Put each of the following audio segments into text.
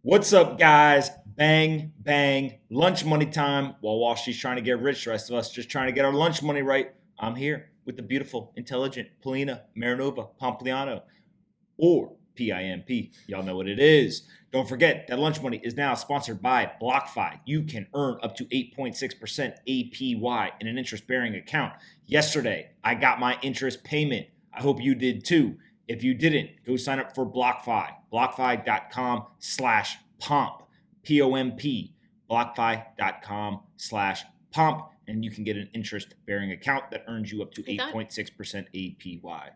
What's up, guys? Bang, bang. Lunch money time. While Wall Street's trying to get rich, the rest of us just trying to get our lunch money right. I'm here with the beautiful, intelligent Polina Marinova Pompliano, or PIMP. Y'all know what it is. Don't forget that lunch money is now sponsored by BlockFi. You can earn up to 8.6% APY in an interest-bearing account. Yesterday, I got my interest payment. I hope you did too. If you didn't, go sign up for BlockFi. BlockFi.com/pomp. POMP. BlockFi.com/pomp. And you can get an interest-bearing account that earns you up to 8.6% APY. I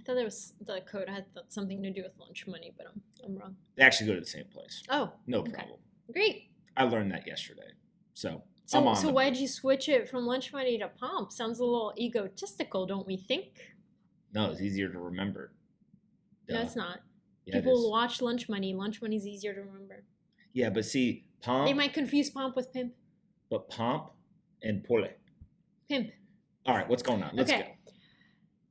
thought the code had something to do with lunch money, but I'm wrong. They actually go to the same place. Oh, no problem. Great. I learned that yesterday. So why did you switch it from lunch money to Pomp? Sounds a little egotistical, don't we think? No, it's easier to remember. No, it's not. Yeah, People watch lunch money. Lunch money's easier to remember. Yeah, but see, Pomp. They might confuse Pomp with Pimp. But Pomp and Pole. Pimp. All right, what's going on? Let's go.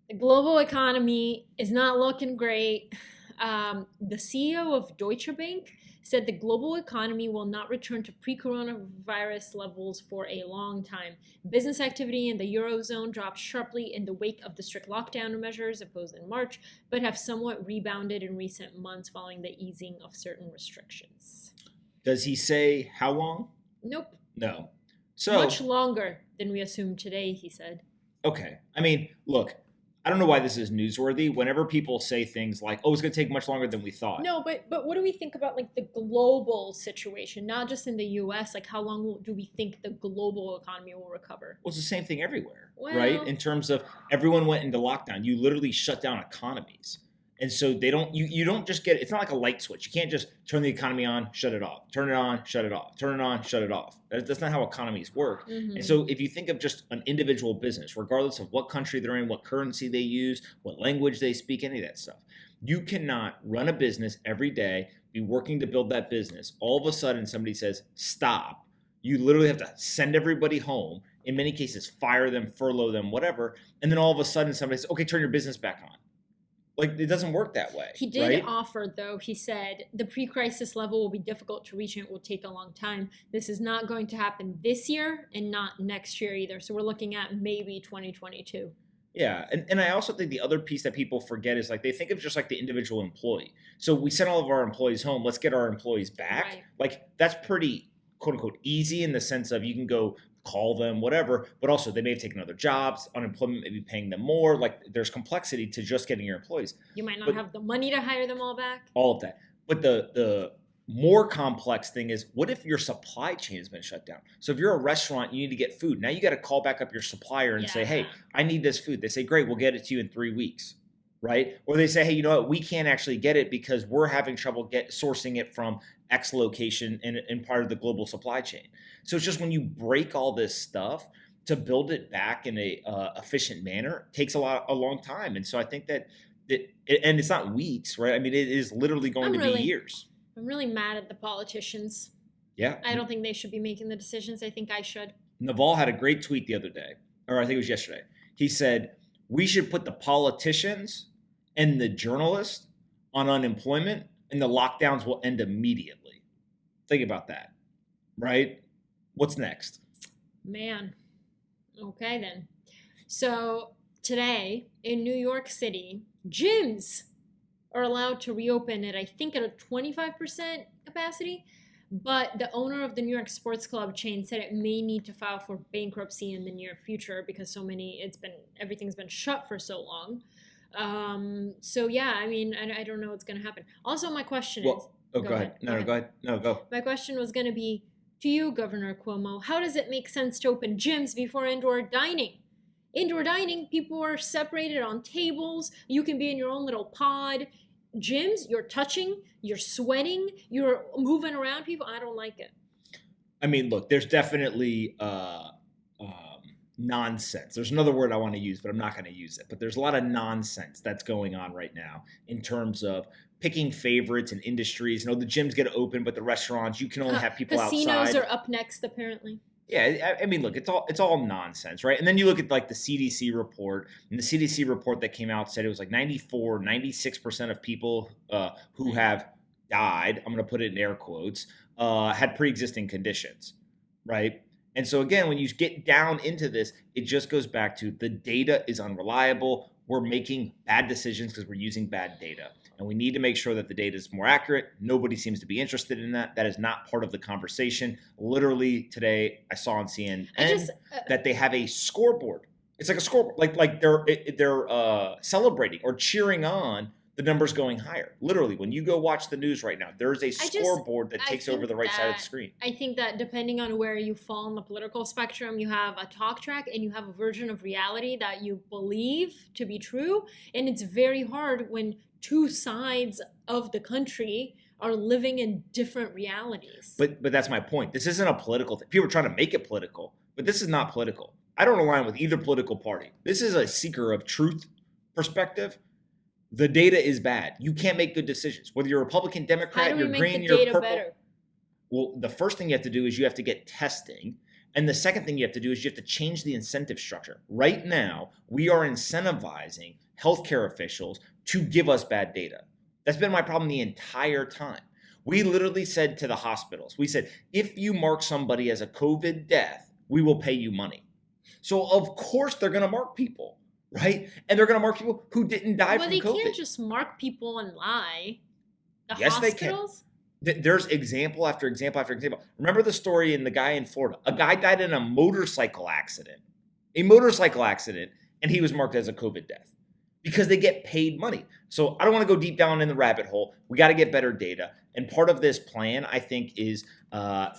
The global economy is not looking great. The CEO of Deutsche Bank said the global economy will not return to pre-coronavirus levels for a long time. Business activity in the Eurozone dropped sharply in the wake of the strict lockdown measures imposed in March, but have somewhat rebounded in recent months following the easing of certain restrictions. Does he say how long? Nope. No. So much longer than we assumed today, he said. Okay. I mean, look, I don't know why this is newsworthy. Whenever people say things like, "Oh, it's going to take much longer than we thought." No, but what do we think about like the global situation, not just in the U.S.? Like, how long do we think the global economy will recover? Well, it's the same thing everywhere, right? In terms of everyone went into lockdown, you literally shut down economies, and so they don't. You don't just get. It's not like a light switch. You can't just turn the economy on, shut it off, turn it on, shut it off, turn it on, shut it off. That's not how economies work. Mm-hmm. And so if you think of just an individual business, regardless of what country they're in, what currency they use, what language they speak, any of that stuff, you cannot run a business every day, be working to build that business. All of a sudden, somebody says, stop. You literally have to send everybody home. In many cases, fire them, furlough them, whatever. And then all of a sudden, somebody says, okay, turn your business back on. Like, it doesn't work that way. He did offer, though, he said, the pre-crisis level will be difficult to reach and it will take a long time. This is not going to happen this year and not next year either. So we're looking at maybe 2022. Yeah. And I also think the other piece that people forget is like they think of just like the individual employee. So we send all of our employees home. Let's get our employees back. Right. Like that's pretty, quote unquote, easy in the sense of you can go call them, whatever, but also they may have taken other jobs, unemployment may be paying them more. Like there's complexity to just getting your employees. You might not have the money to hire them all back. All of that. But the more complex thing is, what if your supply chain has been shut down? So if you're a restaurant, you need to get food. Now you got to call back up your supplier and say, hey, I need this food. They say, great, we'll get it to you in 3 weeks. Right? Or they say, hey, you know what? We can't actually get it because we're having trouble sourcing it from X location in part of the global supply chain. So it's just when you break all this stuff to build it back in a efficient manner takes a long time. And so I think that and it's not weeks, right? I mean, it is literally going to be years. I'm really mad at the politicians. Yeah. I don't think they should be making the decisions. I think I should. Naval had a great tweet the other day, or I think it was yesterday. He said, we should put the politicians and the journalists on unemployment and the lockdowns will end immediately. Think about that, right? What's next? Man. Okay, then. So today in New York City, gyms are allowed to reopen at, I think, at a 25% capacity. But the owner of the New York Sports Club chain said it may need to file for bankruptcy in the near future because everything's been shut for so long. So yeah, I mean, I don't know what's going to happen. Also, my question is... Oh, go ahead. Go ahead. No, go. My question was going to be, to you, Governor Cuomo, how does it make sense to open gyms before indoor dining? Indoor dining, people are separated on tables. You can be in your own little pod. Gyms, you're touching, you're sweating, you're moving around people. I don't like it. I mean, look, there's definitely nonsense. There's another word I want to use, but I'm not going to use it. But there's a lot of nonsense that's going on right now in terms of picking favorites in industries. You know, the gyms get open, but the restaurants, you can only have people casinos outside. Casinos are up next, apparently. Yeah, I mean, look, it's all nonsense, right? And then you look at like the CDC report, and the CDC report that came out said it was like 96% of people who have died, I'm going to put it in air quotes, had pre-existing conditions, right? And so again, when you get down into this, it just goes back to the data is unreliable. We're making bad decisions because we're using bad data. And we need to make sure that the data is more accurate. Nobody seems to be interested in that. That is not part of the conversation. Literally today, I saw on CNN that they have a scoreboard. It's like a scoreboard, like they're celebrating or cheering on the numbers going higher. Literally, when you go watch the news right now, there's a scoreboard that takes over the right side of the screen. I think that depending on where you fall on the political spectrum, you have a talk track and you have a version of reality that you believe to be true. And it's very hard when two sides of the country are living in different realities. But that's my point. This isn't a political thing. People are trying to make it political, but this is not political. I don't align with either political party. This is a seeker of truth perspective. The data is bad. You can't make good decisions. Whether you're a Republican, Democrat, you're green, you're purple. Better? Well, the first thing you have to do is you have to get testing. And the second thing you have to do is you have to change the incentive structure. Right now, we are incentivizing healthcare officials to give us bad data. That's been my problem the entire time. We literally said to the hospitals, we said, if you mark somebody as a COVID death, we will pay you money. So of course they're going to mark people. Right? And they're going to mark people who didn't die from COVID. Well, they can't just mark people and lie. Yes, hospitals? They can. There's example after example after example. Remember the story in the guy in Florida? A guy died in a motorcycle accident. And he was marked as a COVID death because they get paid money. So I don't want to go deep down in the rabbit hole. We got to get better data. And part of this plan, I think, is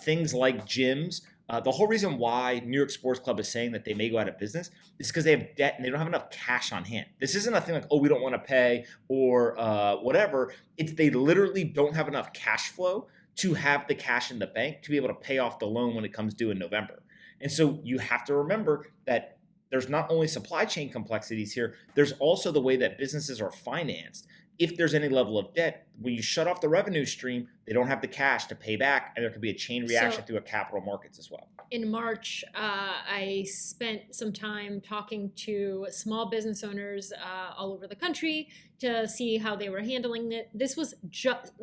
things like gyms. The whole reason why New York Sports Club is saying that they may go out of business is because they have debt and they don't have enough cash on hand. This isn't a thing like, oh, we don't want to pay or whatever. It's they literally don't have enough cash flow to have the cash in the bank to be able to pay off the loan when it comes due in November. And so you have to remember that there's not only supply chain complexities here, there's also the way that businesses are financed. If there's any level of debt, when you shut off the revenue stream, they don't have the cash to pay back, and there could be a chain reaction through a capital markets as well. In March, I spent some time talking to small business owners all over the country to see how they were handling it. This was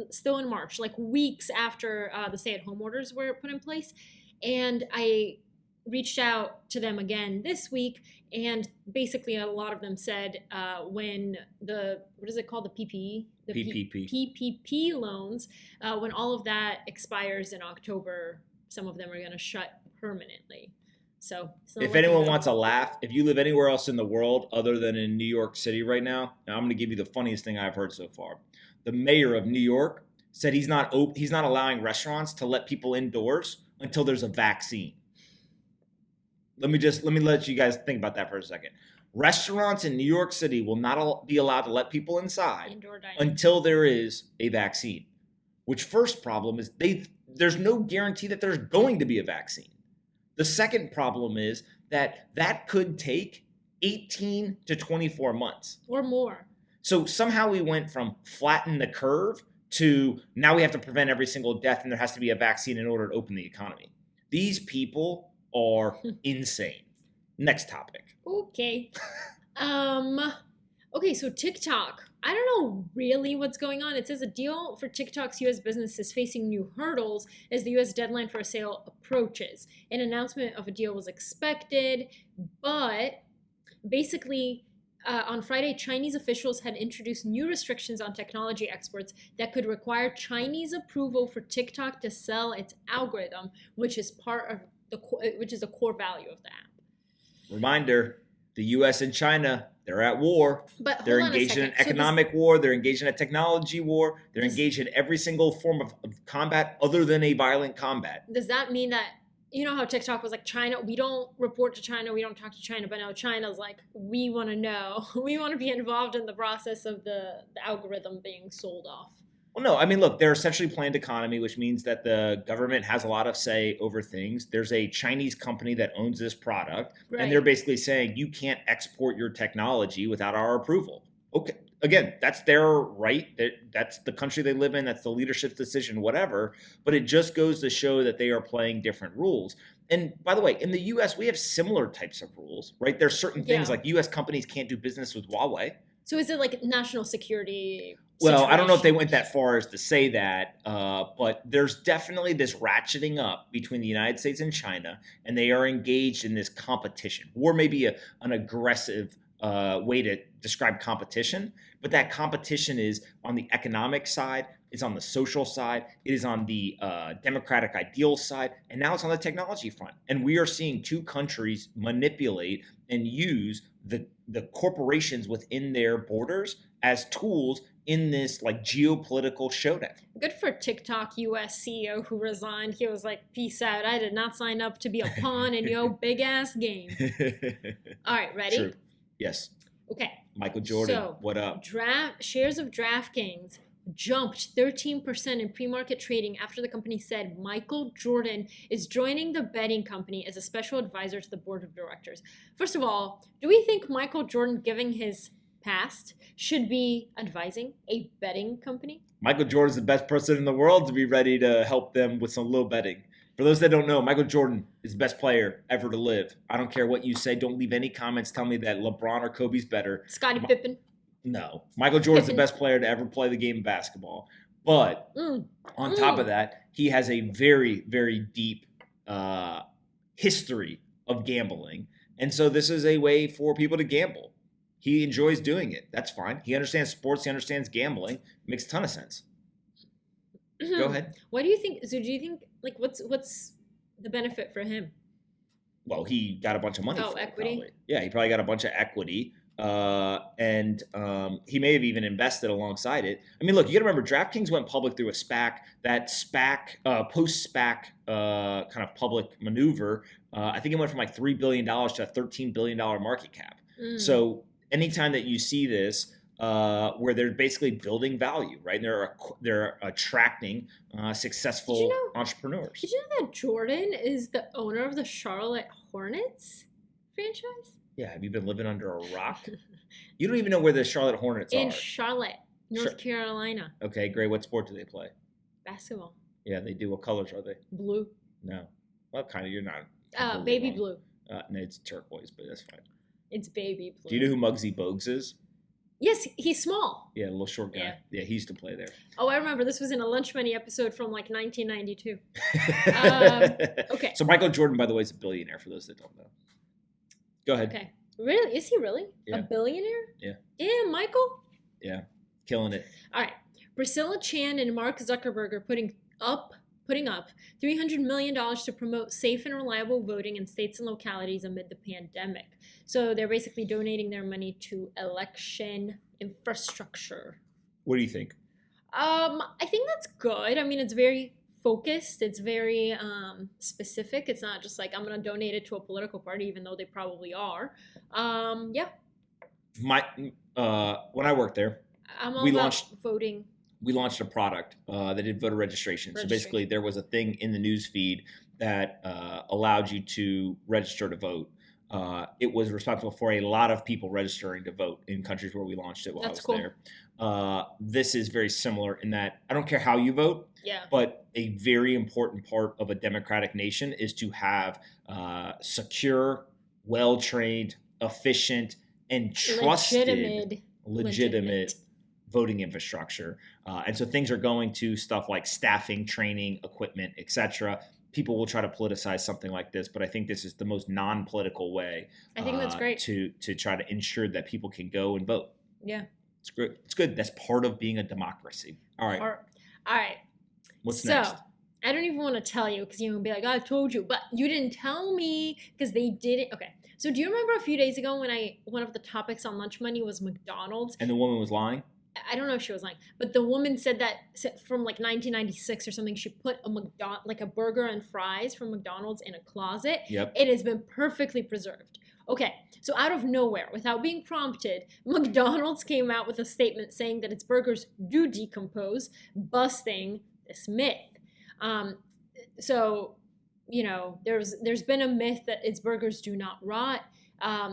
still in March, like weeks after the stay-at-home orders were put in place, and I reached out to them again this week, and basically a lot of them said when what is it called, the PPE? The PPP loans, when all of that expires in October, some of them are going to shut permanently. So if anyone wants a laugh, if you live anywhere else in the world other than in New York City right now, I'm going to give you the funniest thing I've heard so far. The mayor of New York said he's not allowing restaurants to let people indoors until there's a vaccine. Let me let you guys think about that for a second. Restaurants in New York City will not be allowed to let people inside until there is a vaccine. Which first problem is there's no guarantee that there's going to be a vaccine. The second problem is that could take 18 to 24 months. Or more. So somehow we went from flatten the curve to now we have to prevent every single death and there has to be a vaccine in order to open the economy. These people are insane. Next topic. Okay. Okay, so TikTok. I don't know really what's going on. It says a deal for TikTok's U.S. business is facing new hurdles as the U.S. deadline for a sale approaches. An announcement of a deal was expected, but basically on Friday, Chinese officials had introduced new restrictions on technology exports that could require Chinese approval for TikTok to sell its algorithm, which is a core value of the app. Reminder, the U.S. and China, they're at war. But they're engaged in an economic war. They're engaged in a technology war. They're engaged in every single form of combat other than a violent combat. Does that mean that, you know how TikTok was like, China, we don't report to China, we don't talk to China, but now China's like, we want to know. We want to be involved in the process of the algorithm being sold off. Well, no, I mean, look, they're essentially planned economy, which means that the government has a lot of say over things. There's a Chinese company that owns this product, right, and they're basically saying you can't export your technology without our approval. Okay, again, that's their right. That's the country they live in. That's the leadership's decision, whatever. But it just goes to show that they are playing different rules. And by the way, in the U.S., we have similar types of rules, right? There's certain things like U.S. companies can't do business with Huawei. So is it like national security? Well, I don't know if they went that far as to say that, but there's definitely this ratcheting up between the United States and China, and they are engaged in this competition. War may be an aggressive way to describe competition, but that competition is on the economic side, it's on the social side, it is on the democratic ideal side, and now it's on the technology front. And we are seeing two countries manipulate and use the corporations within their borders as tools in this like geopolitical showdown. Good for TikTok US CEO who resigned. He was like, peace out. I did not sign up to be a pawn in your big ass game. All right, ready? True. Yes. Okay. Michael Jordan, so, what up? Shares of DraftKings jumped 13% in pre-market trading after the company said Michael Jordan is joining the betting company as a special advisor to the board of directors. First of all, do we think Michael Jordan, given his past, should be advising a betting company? Michael Jordan is the best person in the world to be ready to help them with some little betting. For those that don't know, Michael Jordan is the best player ever to live. I don't care what you say. Don't leave any comments telling me that LeBron or Kobe's better. Scottie Pippen. No. Michael Jordan's the best player to ever play the game of basketball. But on top of that, he has a very, very deep history of gambling. And so this is a way for people to gamble. He enjoys doing it. That's fine. He understands sports. He understands gambling. Makes a ton of sense. Go ahead. What do you think? So do you think, like, what's the benefit for him? Well, he got a bunch of money. Oh, equity? Probably. Yeah, he probably got a bunch of equity. And he may have even invested alongside it. I mean, look, you got to remember, DraftKings went public through a SPAC. That SPAC, post-SPAC kind of public maneuver, I think it went from like $3 billion to a $13 billion market cap. So anytime that you see this, where they're basically building value, right? And they're attracting successful entrepreneurs. Did you know that Jordan is the owner of the Charlotte Hornets franchise? Yeah, have you been living under a rock? You don't even know where the Charlotte Hornets are. In Charlotte, North Carolina. Okay, great. What sport do they play? Basketball. Yeah, they do. What colors are they? Blue. No. Well, kind of. You're not. Baby wrong. blue. No, it's turquoise, but that's fine. It's baby blue. Do you know who Muggsy Bogues is? Yes, he's small. Yeah, a little short guy. Yeah, he used to play there. Oh, I remember. This was in a Lunch Money episode from like 1992. Okay. So Michael Jordan, by the way, is a billionaire, for those that don't know. Go ahead. Okay. Really? Is he really? Yeah. A billionaire? Yeah. Damn, Michael. Yeah. Killing it. All right. Priscilla Chan and Mark Zuckerberg are putting up $300 million to promote safe and reliable voting in states and localities amid the pandemic. So they're basically donating their money to election infrastructure. What do you think? I think that's good. I mean, it's very focused. It's very specific. It's not just like I'm going to donate it to a political party, even though they probably are. Yeah. When I worked there, I'm all about voting. We launched a product that did voter registration. So basically, there was a thing in the news feed that allowed you to register to vote. It was responsible for a lot of people registering to vote in countries where we launched it while I was there. This is very similar in that I don't care how you vote, but a very important part of a democratic nation is to have secure, well-trained, efficient, and trusted, legitimate voting infrastructure. And so things are going to stuff like staffing, training, equipment, etc. People will try to politicize something like this, but I think this is the most non-political way. I think that's great to try to ensure that people can go and vote. Yeah, it's good. It's good. That's part of being a democracy. All right. All right. What's next? So I don't even want to tell you because you're gonna be like, "I told you," but you didn't tell me because they didn't. Okay. So do you remember a few days ago when one of the topics on Lunch Money was McDonald's, and the woman was lying? I don't know if she was lying, but the woman said that from like 1996 or something, she put a burger and fries from McDonald's in a closet. Yep. It has been perfectly preserved. Okay, so out of nowhere, without being prompted, McDonald's came out with a statement saying that its burgers do decompose, busting this myth. So, you know, there's been a myth that its burgers do not rot,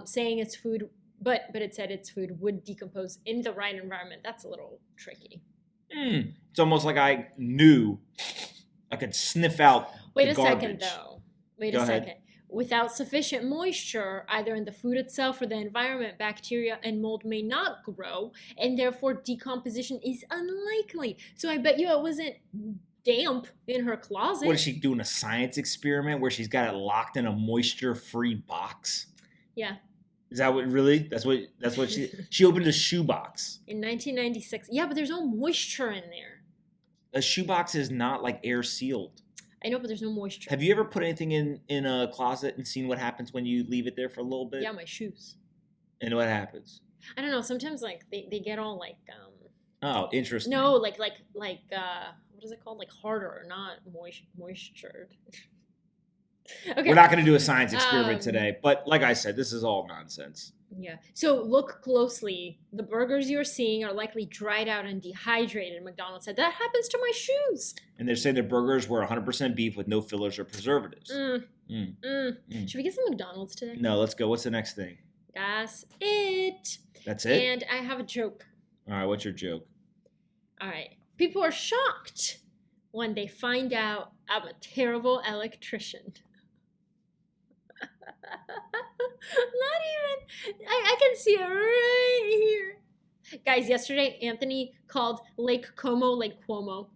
saying its food. But it said its food would decompose in the right environment. That's a little tricky. It's almost like I knew I could sniff out Wait the a garbage. second, though. Wait a second. Without sufficient moisture, either in the food itself or the environment, bacteria and mold may not grow, and therefore decomposition is unlikely. So I bet you it wasn't damp in her closet. What is she doing, a science experiment where she's got it locked in a moisture-free box? Yeah. Is that what really? That's what she opened a shoebox. In 1996. Yeah, but there's no moisture in there. A shoebox is not like air sealed. I know, but there's no moisture. Have you ever put anything in a closet and seen what happens when you leave it there for a little bit? Yeah, my shoes. And what happens? I don't know. Sometimes like they get all like Oh, interesting. No, like what is it called? Like harder, not moistured. Okay. We're not going to do a science experiment today, but like I said, this is all nonsense. Yeah. So look closely. The burgers you're seeing are likely dried out and dehydrated. McDonald's said that happens to my shoes. And they're saying their burgers were 100% beef with no fillers or preservatives. Should we get some McDonald's today? No, let's go. What's the next thing? That's it. That's it? And I have a joke. All right, what's your joke? All right. People are shocked when they find out I'm a terrible electrician. Not even, I can see it right here. Guys, yesterday Anthony called Lake Como Lake Cuomo.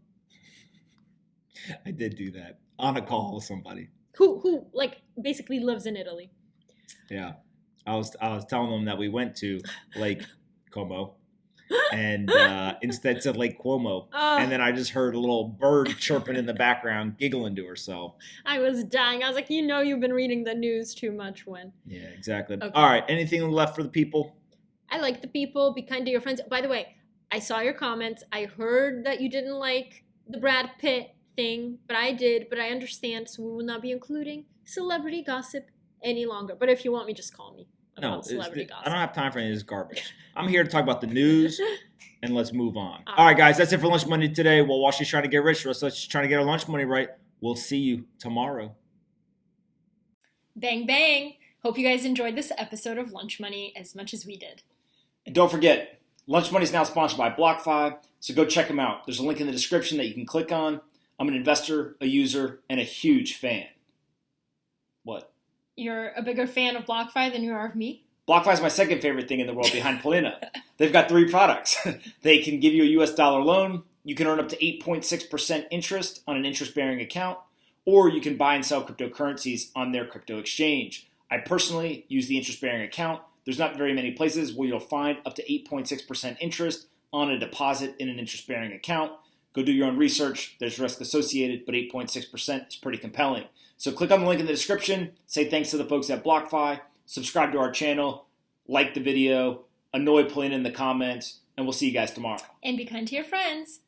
I did do that on a call with somebody. Who like basically lives in Italy. Yeah. I was telling them that we went to Lake Como and instead said Lake Cuomo. And then I just heard a little bird chirping in the background, giggling to herself. I was dying. I was like, you've been reading the news too much, Wen. Yeah, exactly. Okay. All right, anything left for the people? I like the people. Be kind to your friends. By the way, I saw your comments. I heard that you didn't like the Brad Pitt thing, but I did. But I understand, so we will not be including celebrity gossip any longer. But if you want me, just call me. No, celebrity gossip. I don't have time for any of this garbage. I'm here to talk about the news, and let's move on. All right, guys, that's it for Lunch Money today. Well, while she's trying to get rich, let's trying to get our lunch money right. We'll see you tomorrow. Bang, bang. Hope you guys enjoyed this episode of Lunch Money as much as we did. And don't forget, Lunch Money is now sponsored by BlockFi, so go check them out. There's a link in the description that you can click on. I'm an investor, a user, and a huge fan. What? You're a bigger fan of BlockFi than you are of me? BlockFi is my second favorite thing in the world behind Polina. They've got 3 products. They can give you a US dollar loan. You can earn up to 8.6% interest on an interest-bearing account, or you can buy and sell cryptocurrencies on their crypto exchange. I personally use the interest-bearing account. There's not very many places where you'll find up to 8.6% interest on a deposit in an interest-bearing account. Go do your own research. There's risk associated, but 8.6% is pretty compelling. So click on the link in the description, say thanks to the folks at BlockFi, subscribe to our channel, like the video, annoy Polina in the comments, and we'll see you guys tomorrow. And be kind to your friends.